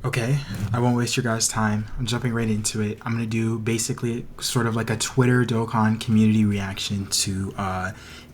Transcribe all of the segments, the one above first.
Okay, I won't waste your guys' time. I'm jumping right into it. I'm gonna do basically sort of like a Twitter Dokkan community reaction to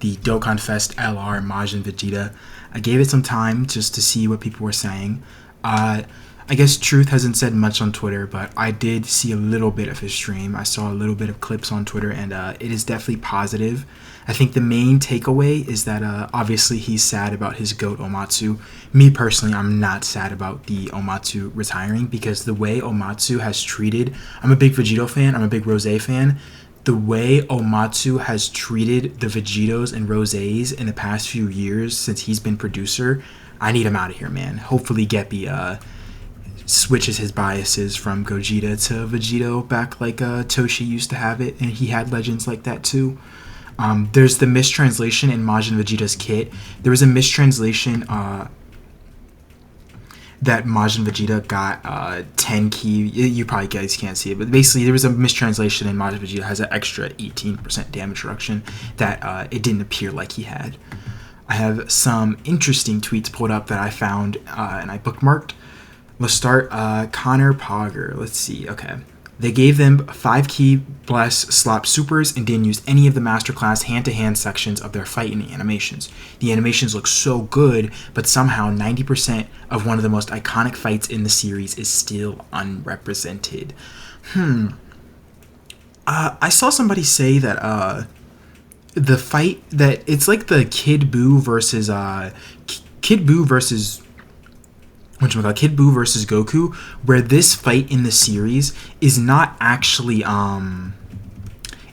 the Dokkan Fest LR Majin Vegeta. I gave it some time just to see what people were saying. Uh, I guess Truth hasn't said much on Twitter, but I did see a little bit of his stream. I saw a little bit of clips on Twitter, and it is definitely positive. I think the main takeaway is that obviously he's sad about his GOAT Omatsu. Me personally, I'm not sad about the Omatsu retiring because the way Omatsu has treated, I'm a big Vegito fan, I'm a big Rose fan. The way Omatsu has treated the Vegetos and Roses in the past few years since he's been producer, I need him out of here, man. Hopefully Geppy switches his biases from Gogeta to Vegito back like Toshi used to have it, and he had legends like that too. There's the mistranslation in Majin Vegeta's kit. There was a mistranslation that Majin Vegeta got 10 key. You probably guys can't see it, but basically there was a mistranslation in Majin Vegeta has an extra 18% damage reduction that it didn't appear like he had. I have some interesting tweets pulled up that I found and I bookmarked. Let's start Connor Pogger. Let's see. Okay. They gave them 5 key bless slap supers and didn't use any of the masterclass hand-to-hand sections of their fight in the animations. The animations look so good, but somehow 90% of one of the most iconic fights in the series is still unrepresented. I saw somebody say that the fight that it's like the Kid Buu versus Kid Buu versus Kid Buu versus Goku, where this fight in the series is not actually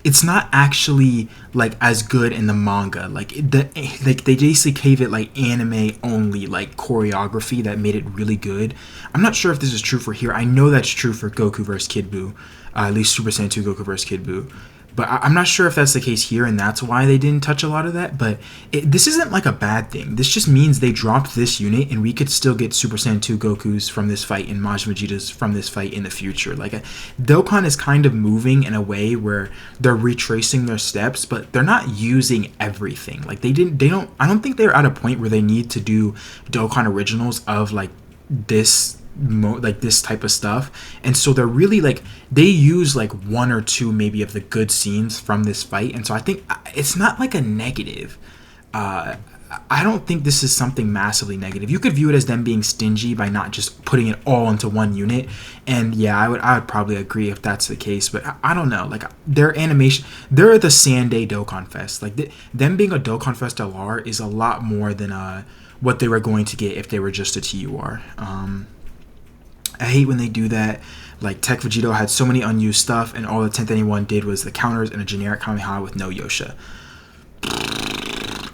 it's not actually like as good in the manga. Like they basically gave it like anime only like choreography that made it really good. I'm not sure if this is true for here. I know that's true for Goku versus Kid Buu, at least Super Saiyan 2 Goku versus Kid Buu. But I'm not sure if that's the case here, and that's why they didn't touch a lot of that. But this isn't like a bad thing. This just means they dropped this unit, and we could still get Super Saiyan 2 Gokus from this fight and Majin Vegeta's from this fight in the future. Like, Dokkan is kind of moving in a way where they're retracing their steps, but they're not using everything. Like, I don't think they're at a point where they need to do Dokkan originals of, like, this type of stuff, and so they're really like they use like 1 or 2 maybe of the good scenes from this fight, and so I think it's not like a negative. I don't think this is something massively negative. You could view it as them being stingy by not just putting it all into one unit, and yeah, I would probably agree if that's the case, but I don't know, like their animation, they're the Sunday Dokkan Fest, like them being a Dokkan Fest LR is a lot more than what they were going to get if they were just a TUR. I hate when they do that. Like, Tech Vegito had so many unused stuff, and all the 10th anyone did was the counters and a generic Kamehameha with no Yosha.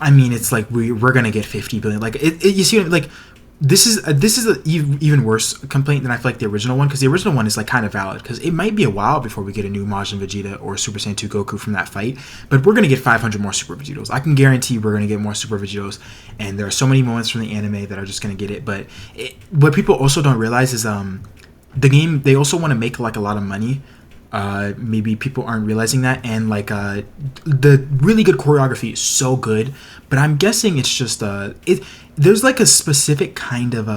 I mean, it's like we're gonna get 50 billion. Like, you see, like this is an even worse complaint than I feel like the original one, because the original one is like kind of valid, because it might be a while before we get a new Majin Vegeta or Super Saiyan 2 Goku from that fight, but we're gonna get 500 more Super Vegetos. I can guarantee we're gonna get more Super Vegetos, and there are so many moments from the anime that are just gonna get it. But what people also don't realize is the game, they also want to make like a lot of money. Maybe people aren't realizing that, and like the really good choreography is so good, but I'm guessing it's just there's like a specific kind of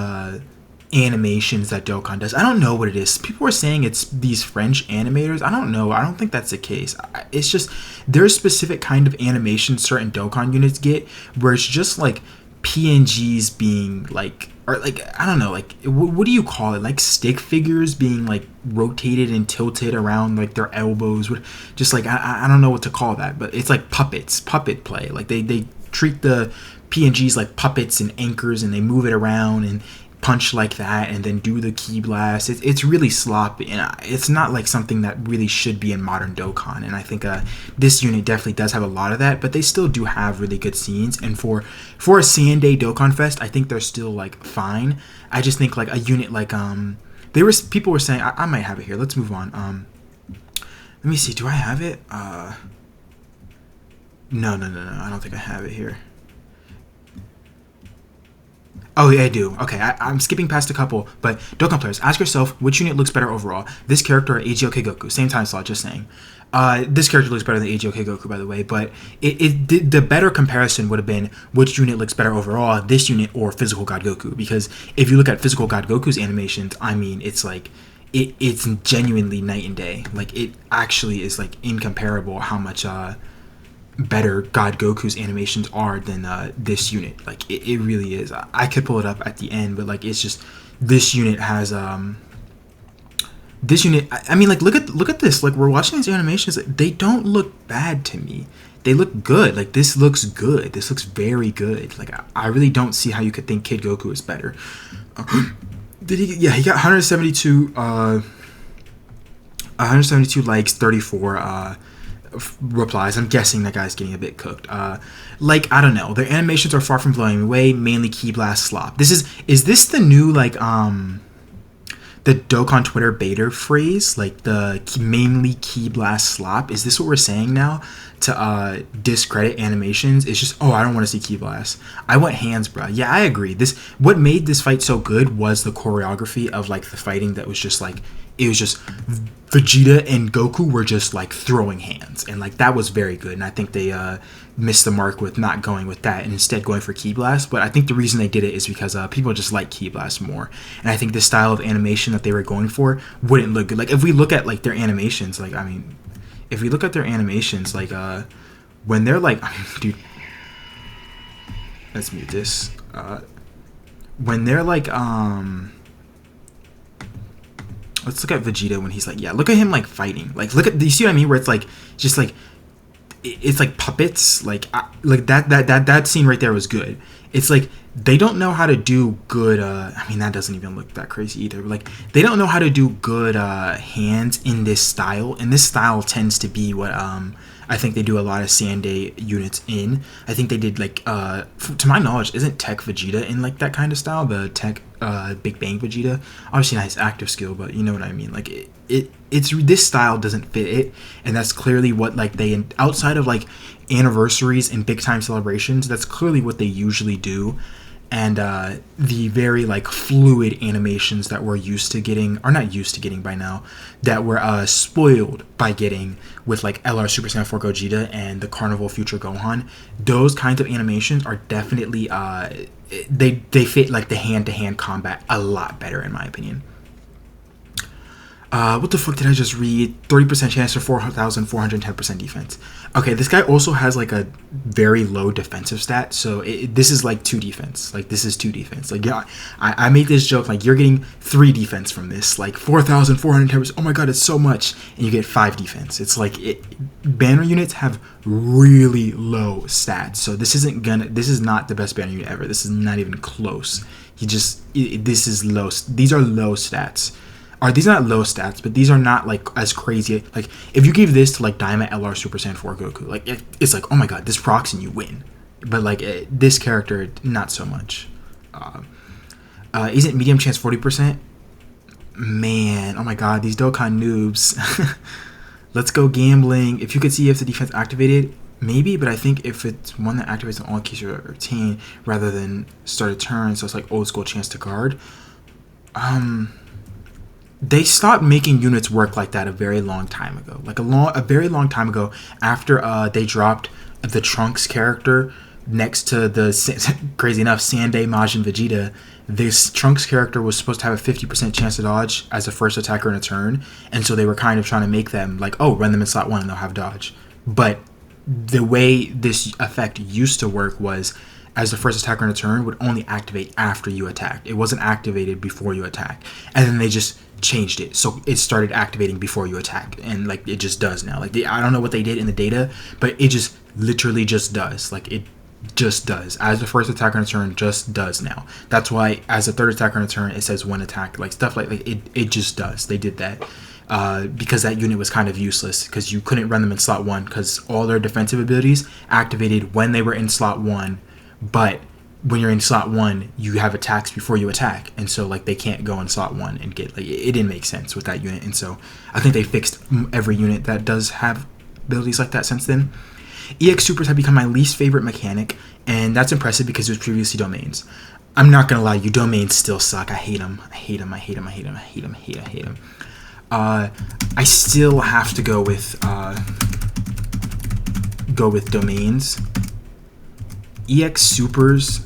animations that Dokkan does. I don't know what it is. People are saying it's these French animators. I don't know. I don't think that's the case. It's just there's specific kind of animation certain Dokkan units get where it's just like PNGs being like, or like, I don't know, like what do you call it, like stick figures being like rotated and tilted around like their elbows, just like I don't know what to call that, but it's like puppet play. Like they treat the PNGs like puppets and anchors, and they move it around and punch like that and then do the key blast. It's really sloppy, and it's not like something that really should be in modern Dokkan, and I think this unit definitely does have a lot of that, but they still do have really good scenes, and for a Sunday Dokkan Fest, I think they're still like fine. I just think like a unit like people were saying, I might have it here, let's move on. Let me see, do I have it? No, I don't think I have it here. Oh yeah, I do. Okay, I'm skipping past a couple, but Dokkan players, ask yourself which unit looks better overall. This character or AGOK Goku? Same time slot, just saying. This character looks better than AGOK Goku, by the way, but the better comparison would have been which unit looks better overall, this unit or Physical God Goku. Because if you look at Physical God Goku's animations, I mean, it's like it's genuinely night and day. Like it actually is like incomparable how much better God Goku's animations are than this unit. Like it really is. I could pull it up at the end, but like it's just this unit has this unit. I mean, like look at this. Like we're watching these animations. They don't look bad to me. They look good. Like this looks good. This looks very good. Like I really don't see how you could think Kid Goku is better. Did he? Yeah, he got 172. 172 likes, 34 replies. I'm guessing that guy's getting a bit cooked. Like I don't know. Their animations are far from blowing me away. Mainly Key Blast slop. Is this the new like the Dokkan Twitter beta phrase, like the mainly Key Blast slop? Is this what we're saying now to discredit animations? It's just, oh, I don't want to see Key Blast. I want hands, bro. Yeah, I agree. What made this fight so good was the choreography of like the fighting that was just like, it was just Vegeta and Goku were just like throwing hands, and like that was very good. And I think they missed the mark with not going with that and instead going for Key Blast. But I think the reason they did it is because people just like Key Blast more, and I think the style of animation that they were going for wouldn't look good. Like if we look at like their animations, like I mean, if we look at their animations, like when they're like, I mean, dude, let's mute this. When they're like let's look at Vegeta when he's like, yeah, look at him like fighting. Like look at, do you see what I mean? Where it's like just like it's like puppets. Like that scene right there was good. It's like they don't know how to do good. I mean that doesn't even look that crazy either. Like they don't know how to do good hands in this style. And this style tends to be what I think they do a lot of Sunday units in. I think they did like to my knowledge, isn't Tech Vegeta in like that kind of style? The Tech Big Bang Vegeta, obviously not his active skill, but you know what I mean. Like it's this style doesn't fit it, and that's clearly what like they, outside of like anniversaries and big time celebrations, that's clearly what they usually do. And the very like fluid animations that we're used to getting, or not used to getting by now, that we're spoiled by getting with like LR Super Saiyan 4 Gogeta and the Carnival Future Gohan, those kinds of animations are definitely they fit like the hand-to-hand combat a lot better in my opinion. What the fuck did I just read? 30% chance for 4,410% defense. Okay, this guy also has like a very low defensive stat, so this is like 2 defense. Like this is 2 defense. Like yeah, I made this joke like you're getting 3 defense from this. Like 4,410%. Oh my god, it's so much, and you get 5 defense. It's like banner units have really low stats, so this is not the best banner unit ever. This is not even close. This is low. These are low stats. Or these are not low stats, but these are not like as crazy. Like if you give this to like Diamond LR Super Saiyan 4 Goku, like it's like, oh my god, this procs and you win. But like this character, not so much. Isn't medium chance 40%? Man, oh my god, these Dokkan noobs. Let's go gambling. If you could see if the defense activated, maybe, but I think if it's one that activates on all keys or routine rather than start a turn, so it's like old school chance to guard. They stopped making units work like that a very long time ago. Like a very long time ago, after they dropped the Trunks character next to the crazy enough Sunday Majin Vegeta. This Trunks character was supposed to have a 50% chance to dodge as a first attacker in a turn, and so they were kind of trying to make them like, oh, run them in slot 1 and they'll have dodge. But the way this effect used to work was, as the first attacker in a turn would only activate after you attacked. It wasn't activated before you attack. And then they just changed it, so it started activating before you attack, and like it just does now. Like I don't know what they did in the data, but it just literally just does. Like it just does. As the first attacker in a turn, just does now. That's why as a third attacker in a turn, it says one attack. Like stuff like it just does. They did that because that unit was kind of useless because you couldn't run them in slot 1 because all their defensive abilities activated when they were in slot 1, but when you're in slot 1, you have attacks before you attack, and so like they can't go in slot 1 and get, like, it didn't make sense with that unit. And so I think they fixed every unit that does have abilities like that since then. EX supers have become my least favorite mechanic, and that's impressive because it was previously domains. I'm not gonna lie, you domains still suck. I hate them. I hate them. I hate them. I hate them. I hate them. I hate them. I still have to go with domains. EX supers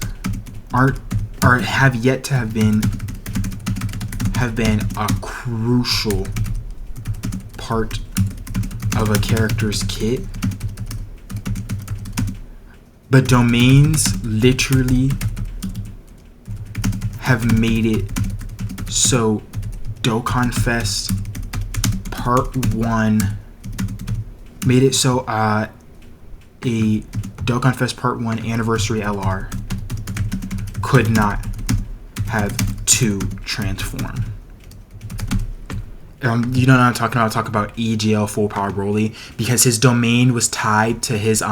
have yet to have been a crucial part of a character's kit, but domains literally have made it so Dokkan Fest Part 1 made it so a Dokkan Fest Part 1 Anniversary LR could not have 2 transform. You know what I'm talking about? I'll talk about EGL Full Power Broly, because his domain was tied to his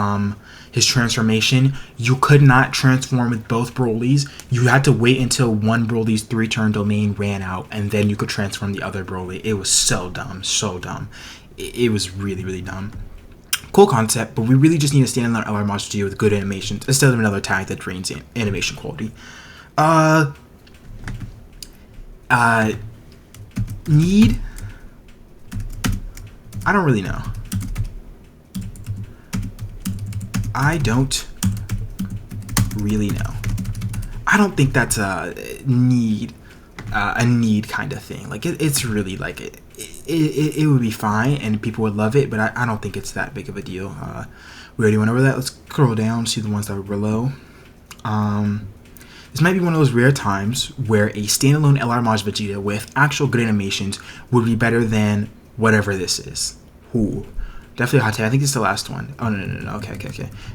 transformation. You could not transform with both Brolys. You had to wait until one Broly's 3-turn domain ran out, and then you could transform the other Broly. It was so dumb, so dumb. It was really, really dumb. Cool concept, but we really just need a standalone LR Monster G with good animations instead of another tag that drains animation quality. Need? I don't really know. I don't really know. I don't think that's a need kind of thing. Like it's really like it would be fine and people would love it, but I don't think it's that big of a deal. We already went over that. Let's scroll down, see the ones that were below. This might be one of those rare times where a standalone LR Maj Vegeta with actual good animations would be better than whatever this is. Ooh. Definitely a hot take. I think it's the last one. Oh, no. Okay.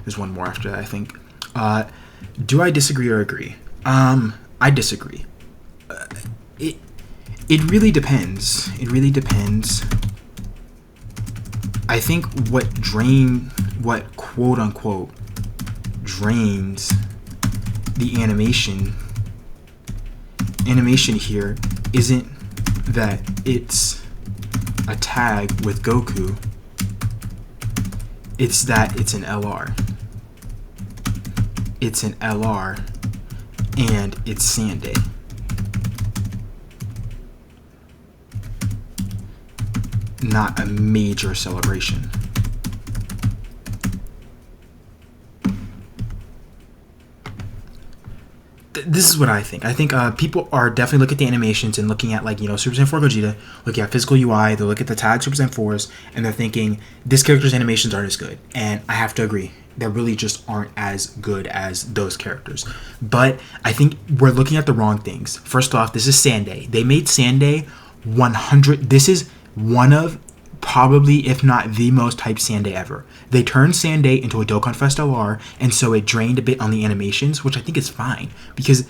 There's one more after that, I think. Do I disagree or agree? I disagree. It really depends. It really depends. I think what quote unquote drains the animation here isn't that it's a tag with Goku. It's that it's an LR. It's an LR and it's Sunday. Not a major celebration. This is what I think. I think people are definitely looking at the animations and looking at, like, you know, Super Saiyan 4 Gogeta, looking at physical UI, they look at the tag Super Saiyan 4s, and they're thinking, this character's animations aren't as good. And I have to agree. They really just aren't as good as those characters. But I think we're looking at the wrong things. First off, this is Sunday. They made Sunday 100. This is one of probably, if not the most hyped Sunday ever. They turned Sunday into a Dokkan Fest LR, and so it drained a bit on the animations, which I think is fine, because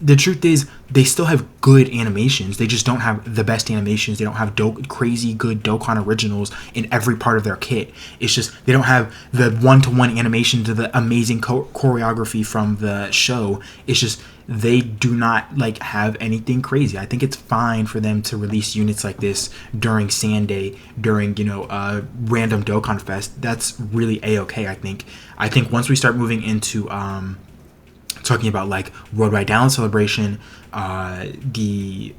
the truth is they still have good animations. They just don't have the best animations. They don't have crazy good Dokkan originals in every part of their kit. It's just they don't have the one-to-one animation to the amazing choreography from the show. It's just they do not like have anything crazy. I think it's fine for them to release units like this during Sunday, during, you know, random Dokkan Fest. That's really a-okay. I think once we start moving into talking about like Worldwide Down Celebration, the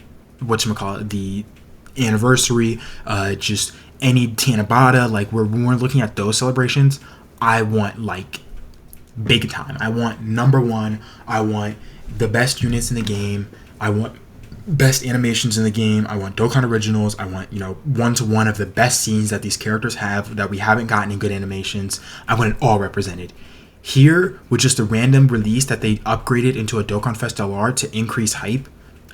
anniversary, just any Tanabata, like when we're looking at those celebrations, I want like big time. I want number one. I want the best units in the game. I want best animations in the game. I want Dokkan originals. I want, you know, one-to-one of the best scenes that these characters have that we haven't gotten in good animations. I want it all represented. Here, with just a random release that they upgraded into a Dokkan Fest LR to increase hype,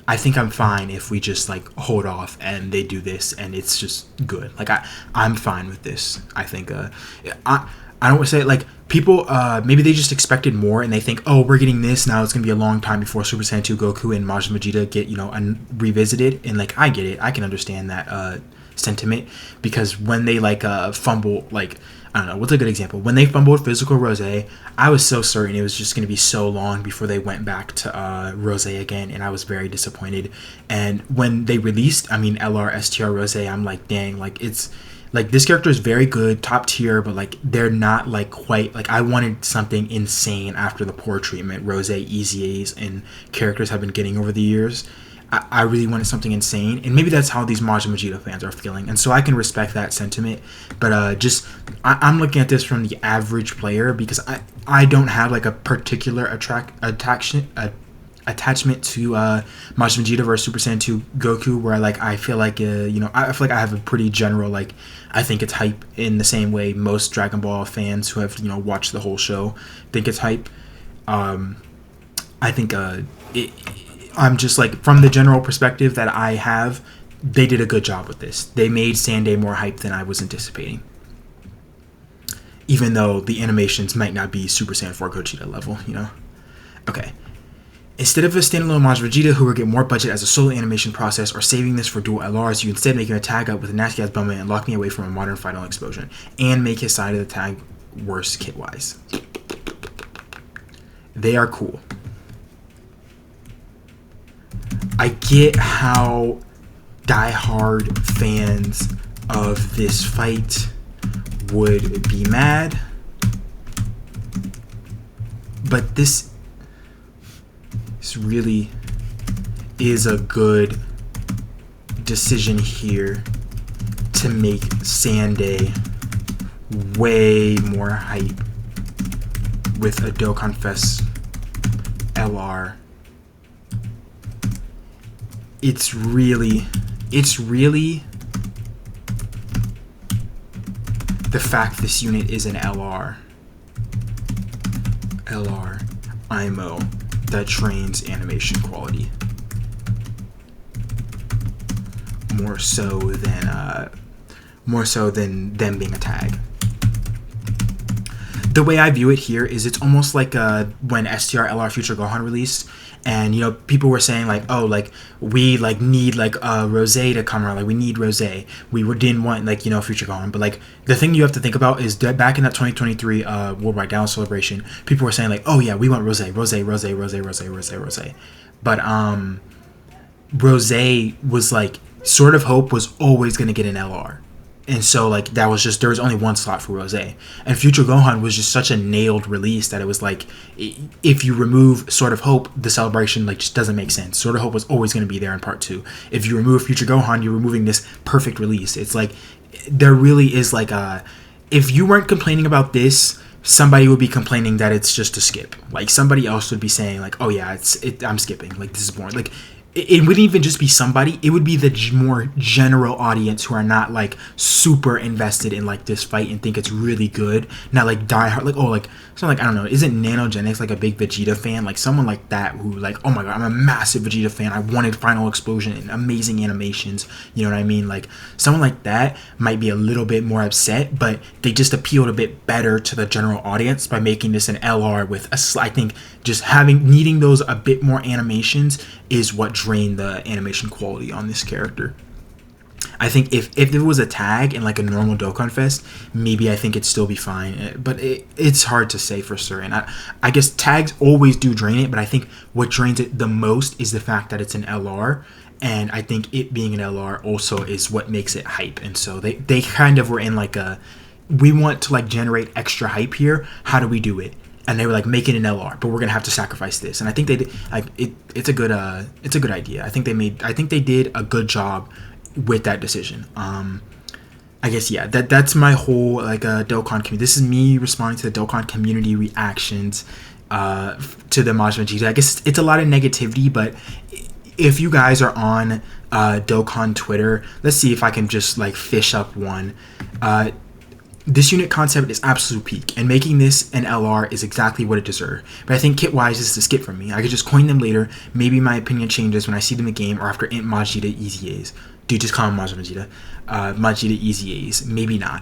I think I'm fine if we just like hold off and they do this and it's just good. Like I'm fine with this. I think I don't want to say like people maybe they just expected more and they think, oh, we're getting this now, it's gonna be a long time before Super Saiyan 2 Goku and Majin Vegeta get, you know, revisited. And like I get it, I can understand that sentiment, because when they like fumble, like I don't know, what's a good example? When they fumbled Physical Rose, I was so certain it was just going to be so long before they went back to Rose again, and I was very disappointed. And when they released, LR STR Rose, I'm like, dang, like it's Like, this character is very good, top tier, but like they're not like quite like I wanted something insane after the poor treatment Rose, Easy A's, and characters have been getting over the years. I really wanted something insane, and maybe that's how these Majin Vegeta fans are feeling, and so I can respect that sentiment. But I'm looking at this from the average player, because I don't have like a particular attachment to Majin Vegeta versus Super Saiyan 2 Goku, where like I feel like I feel like I have a pretty general, like, I think it's hype in the same way most Dragon Ball fans who have watched the whole show think it's hype. I think I'm just like, from the general perspective that I have, they did a good job with this. They made Sunday more hype than I was anticipating, even though the animations might not be Super Saiyan 4 Gogeta level. Okay. Instead of a standalone Majin Vegeta who will get more budget as a solo animation process, or saving this for dual LRs, you instead make him a tag up with a nasty ass Bumman and lock me away from a modern final explosion, and make his side of the tag worse kit wise. They are cool. I get how diehard fans of this fight would be mad, but this really is a good decision here to make Sunday way more hype with a Dokkan Fest LR. It's really the fact this unit is an LR IMO that trains animation quality more so than them being a tag. The way I view it here is it's almost like when STR LR Future Gohan released, and people were saying like, oh, like we like need like Rose to come around, like we need Rose. We didn't want like Future Gohan, but like the thing you have to think about is that back in that 2023 Worldwide Down celebration, people were saying like, oh yeah, we want Rose. But Rose was like, Sword of Hope was always gonna get an LR. And so like that was just, there was only one slot for Rose, and Future Gohan was just such a nailed release that it was like, if you remove Sword of Hope, the celebration like just doesn't make sense. Sword of Hope was always going to be there in part 2. If you remove Future Gohan, you're removing this perfect release. It's like there really is like if you weren't complaining about this, somebody would be complaining that it's just a skip. Like somebody else would be saying like, oh yeah, I'm skipping, like this is boring. Like it wouldn't even just be somebody, it would be the more general audience who are not like super invested in like this fight and think it's really good, not like die hard, like, oh, like someone like, I don't know, isn't Nanogenics like a big Vegeta fan? Like someone like that who like, oh my god, I'm a massive Vegeta fan, I wanted Final Explosion and amazing animations, you know what I mean? Like someone like that might be a little bit more upset, but they just appealed a bit better to the general audience by making this an LR with I think just needing those a bit more animations is what drained the animation quality on this character. I think if it was a tag in like a normal Dokkan Fest, maybe I think it'd still be fine, but it's hard to say for certain. I guess tags always do drain it, but I think what drains it the most is the fact that it's an LR, and I think it being an LR also is what makes it hype. And so they kind of were in like we want to like generate extra hype here, how do we do it? And they were like, make it an LR, but we're gonna have to sacrifice this. And I think they did, like it's a good idea. I think they did a good job with that decision. I guess yeah, that's my whole like Dokkan community. This is me responding to the Dokkan community reactions to the Majin Vegeta. I guess it's a lot of negativity, but if you guys are on Dokkan Twitter, let's see if I can just like fish up one. This unit concept is absolute peak, and making this an LR is exactly what it deserved. But I think kit-wise, this is a skip for me. I could just coin them later. Maybe my opinion changes when I see them in the game or after Majida Easy A's. Dude, just call him Majin Vegeta. Majida Easy A's. Maybe not.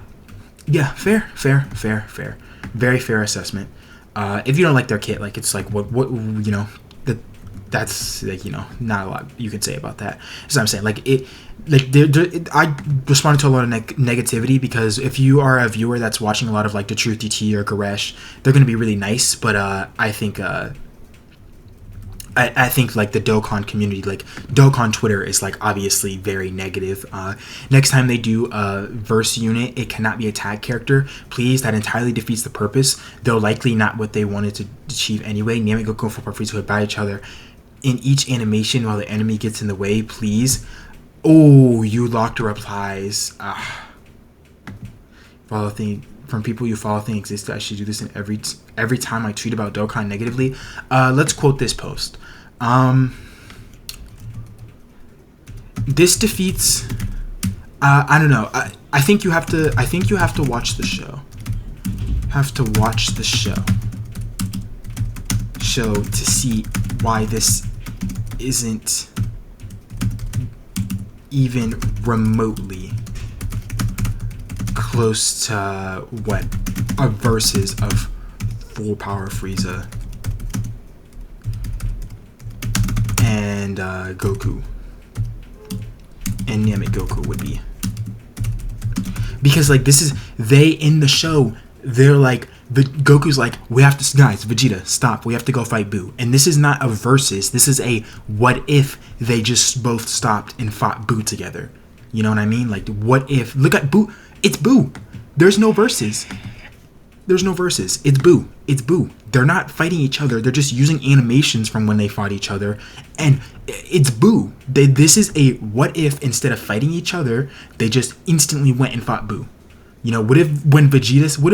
Yeah, fair. Very fair assessment. If you don't like their kit, like it's like what that's like not a lot you can say about that. That's what I'm saying. Like it. Like I responded to a lot of negativity because if you are a viewer that's watching a lot of like the Truth DT or Goresh, they're going to be really nice, but I think I think like the Dokkan community, like Dokkan Twitter is like obviously very negative. Next time they do a verse unit, it cannot be a tag character. Please, that entirely defeats the purpose. Though likely not what they wanted to achieve anyway. Namek, Goku, and 4-Part Frieza would bat each other in each animation while the enemy gets in the way. Please. Oh, you locked replies. Follow thing from people you follow thing existed. I should do this in every time I tweet about Dokkan negatively. Let's quote this post. This defeats. I don't know. I think you have to. I think you have to watch the show. Have to watch the show to see why this isn't even remotely close to what a versus of full power Frieza and Goku and Namek Goku would be. Because like this is, they in the show, they're like, Goku's like, we have to, guys, Vegeta, stop, we have to go fight Boo. And this is not a versus, this is a what if they just both stopped and fought Boo together. You know what I mean? Like, what if, look at Boo, it's Boo. There's no verses. There's no verses. It's Boo. It's Boo. They're not fighting each other. They're just using animations from when they fought each other. And it's Boo. This is a what if instead of fighting each other, they just instantly went and fought Boo. You know, what if when Vegeta, what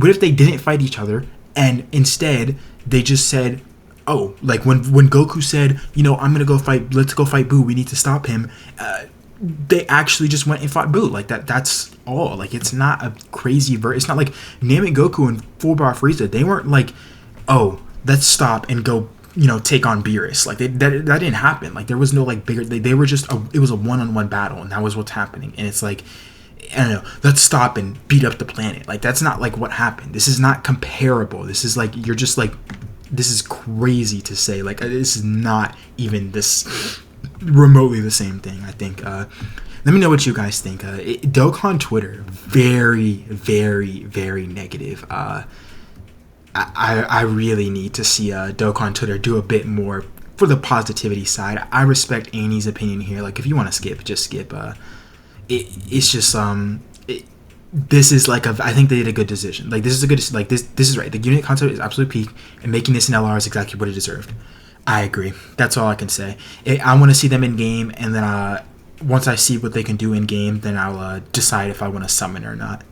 if they didn't fight each other and instead they just said, oh, like when Goku said, you know, I'm going to go fight, let's go fight Boo, we need to stop him. They actually just went and fought Boo. Like that's all. Like it's not a crazy it's not like Namek Goku and 4-Bar Frieza. They weren't like, oh, let's stop and go, you know, take on Beerus. Like that didn't happen. Like there was no like bigger. They were just it was a one-on-one battle, and that was what's happening. And it's like, I don't know, let's stop and beat up the planet. Like that's not like what happened. This is not comparable. This is like, you're just like, this is crazy to say. Like this is not even this remotely the same thing. I think let me know what you guys think. Dokkan Twitter, very very very negative. I really need to see Dokkan Twitter do a bit more for the positivity side. I respect Annie's opinion here. Like if you want to skip, just skip. It's just this is like I think they did a good decision. Like this is a good, like this is right. The unit concept is absolute peak, and making this an LR is exactly what it deserved. I agree. That's all I can say. I want to see them in game, and then once I see what they can do in game, then I'll decide if I want to summon or not.